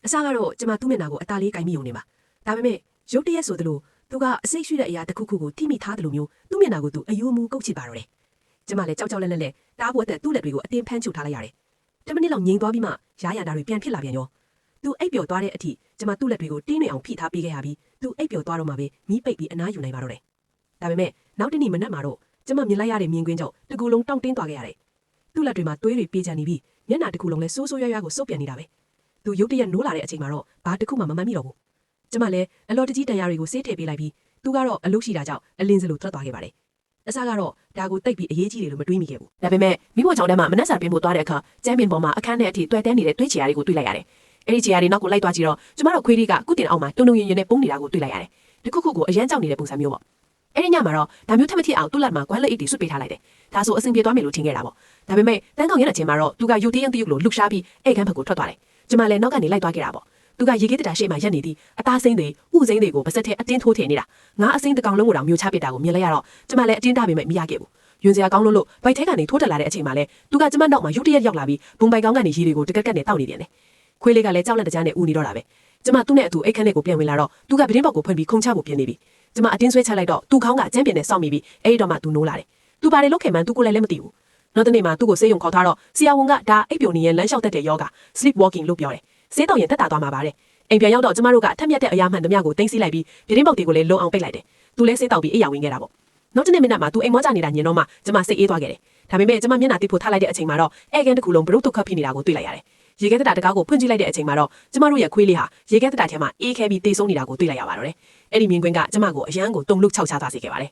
အစကတော့ကျမသူ့မျက်နှာကိုအသားလေးကိုင်မိုံနေပါဒါပေမဲ့ရုတ်တရက်ဆိုသလိုသူကအစိတ်ရှိတဲ့အရာတစ်ခုခုကိုထိမိထားတယ်လို့မျိုးသူ့မျက်နှာကိုသူအယိုးမူကုတ်ချစ်ပါတော့တယ်ကျမလည်းကြောက်ကြောက်လက်တားဖို့အသက်သူ့လက်တွေကိုအတင်းဖမ်းချုပ်ထားလိုက်ရတယ်10 မိနစ်လောက်ငြိမ်သွားပြီးမှရားရတာတွေပြန်ဖြစ်လာပြန်ရောသူအိပ်ပျော်သွားတဲ့အထိကျမသူ့လက်တွေကိုတင်းနေအောင်ဖိထားပေးခဲ့ရပြီးသူအိပ်ပျော်သွားတော့မှပဲမီးပိတ်ပြီးအနားယူနိုင်ပါတော့တယ်ဒါပေမဲ့နောက်တနေ့မနက်မှာတော့ကျမမြင်လိုက်ရတဲ့မြင်ကွင်းကြောင့်တကူလုံးတောင့်တင်းသွားခဲ့ရတယ်သူ့လက်တွေမှာသွေးတွေပေးချန်နေပြီးမျက်နှာတကူလုံးလည်းဆိုးဆိုးရွားရွားကိုစုပ်ပြန်နေတာပဲသူရုတ်တရက်နိုးလာတဲ့အချိန်မှာတော့ဘာတစ်ခုမှမမှန်မိတော့ဘူးကျမလည်းအလော်တကြီးတန်ရာတွေကိုဆေးထည့်ပေးလိုက်ပြီးသူကတော့အလုပ်ရှိတာကြောင့်အလင်းစလိုထွက်သွားခဲ့ပါတယ်အစကတော့ဒါကိုတိတ်ပြီးအရေးကြီးတယ်လို့မတွေးမိခဲ့ဘူးဒါပေမဲ့မိဖို့ချောင်းထဲမှာမနှက်စာပြင်းဖို့သွားတဲ့အခါကျမ်းပင်ပေါ်မှာအခန်းထဲအထိတွေ့တဲနေတဲ့တွေးချရာတွေကိုတွေ့လိုက်ရတယ်အဲ့ဒီချရာတွေနောက်ကိုလိုက်သွားကြည့်တော့ကျမတို့ခွေးတွေကကုတင်အောက်မှာတုံတုံရင်ရင်နဲ့ပုံနေတာကိုတွေ့လိုက်ရတယ်တခုခုကိုအရန်ကြောက်နေတဲ့ပုံစံမျိုးပေါ့အဲ့ဒီညမှာတော့ဒါမျိုးထက်မထစ်အောင်သူ့လက်မှာကွမ်းလက်အိတ်တွေဆွတ်ပေးထားလိုက်တယ်ဒါဆိုအဆင်ပြေသွားမယ်လို့ထင်ခဲ့တာပေါ့ဒါပေမဲ့တန်းကောင်ရတဲ့ချိန်မှာတော့သူကယူတရင်းတရုပ်လိုလှုပ်ရှားပြီးအိတ်ခမ်းဘက်ကိုထွက်သွားတယ်ကျမလည်းနောက်ကနေလိုက်သွားခဲ့တာပေါ့သူကရေခဲတတာရှေ့မှာရက်နေသည်အသားစိမ့်တွေဥစိမ့်တွေကိုပါစက်ထဲအတင်းထိုးထည့်နေတာငါအစိမ့်တကောင်လုံးကိုတောင်မျိုးချပစ်တာကိုမြင်လိုက်ရတော့ကျမလည်းအတင်းတာပေမဲ့မရခဲ့ဘူးယွန်စရာကောင်းလို့ဘိုက်ထဲကနေထိုးတက်လာတဲ့အချိန်မှာလဲသူကကျမနောက်မှာရုတ်တရက်ရောက်လာပြီးဘုံပိုက်ကောင်းကနေရေတွေကိုတကက်ကက်နဲ့တောက်နေပြန်တယ်ခွေးလေးကလည်းကြောက်လက်တကြားနဲ့ဥနေတော့တာပဲကျမသူ့နဲ့အတူအိတ်ခမ်းလေးကိုပြန်ဝင်လာတော့သူကပတင်းပေါက်ကိုဖွင့်ပြီးခုံချဖို့ပြင်နေပြီကျမအတင်းဆွဲချလိုက်တော့သူ့ခေါင်းကအကျန်းပြင်းနဲ့စောင့်မိပြီးအဲ့ဒီတော့မှသူနိုးလာတယ်သူဘာတွေလုပ်ခဲ့မှန်းသူကိုလည်းမသိဘူးနောက်တနေ့မှသူ့ကိုဆေးရုံခေါ်ထားတော့ဆရာဝန်ကဒါအိပ်ပျော်နေရင်လမ်းလျှောက်တတ်တဲ့ယောဂ sleep walking လို့ပြောတယ်ဆေးတောင်ရင်တက်တာသွားမှာပါတဲ့အိမ်ပြန်ရောက်တော့ကျမတို့ကအထက်မြက်တဲ့အရာမှန်သမျှကိုတင်းစီးလိုက်ပြီးပြတင်းပေါက်တွေကိုလည်းလုံအောင်ပိတ်လိုက်တယ်သူလည်းဆေးတောက်ပြီးအိပ်ယာဝင်ခဲ့တာပေါ့နောက်တနေ့မနက်မှာသူအိမ်မောကြနေတာညင်တော့မှကျမစိတ်အေးသွားခဲ့တယ်ဒါပေမဲ့ကျမမျက်နှာတိဖို့ထားလိုက်တဲ့အချိန်မှာတော့အဲကန်တစ်ခုလုံးဘရုတ်တုတ်ခတ်ဖြစ်နေတာကိုတွေ့လိုက်ရတယ်ရေခဲတတာတကားကိုဖွင့်ကြည့်လိုက်တဲ့အချိန်မှာတော့ကျမတို့ရဲ့ခွေးလေးဟာရေခဲတတာထဲမှာအေးခဲပြီးတေးဆုံးနေတာကိုတွေ့လိုက်ရပါတော့တယ်အဲ့ဒီမြင်ကွင်းကကျမကိုအရန်ကိုတုန်လှုပ်ခြောက်ခြားသွားစေခဲ့ပါတယ်